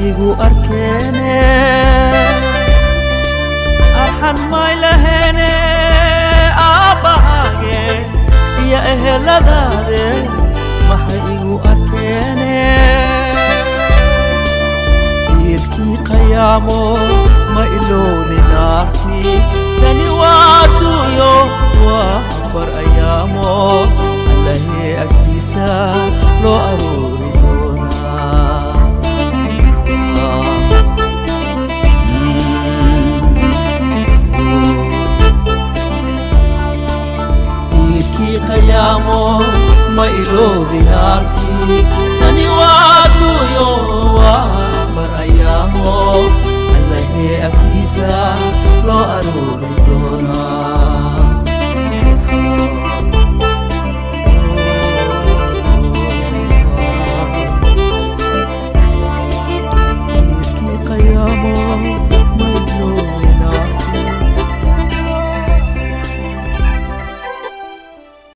igu arkeene arxan may lahene aabahage iyo eheladaade maxay igu arkeene diilkii qayaamo ma iloodi naarti tani waa adduunyo waa afar ayaamo allahe agtiisa loo aroori قيامو ما إلوذي نارتي تاني وادو وافر أيامو الله أكتسا لو أروري دونا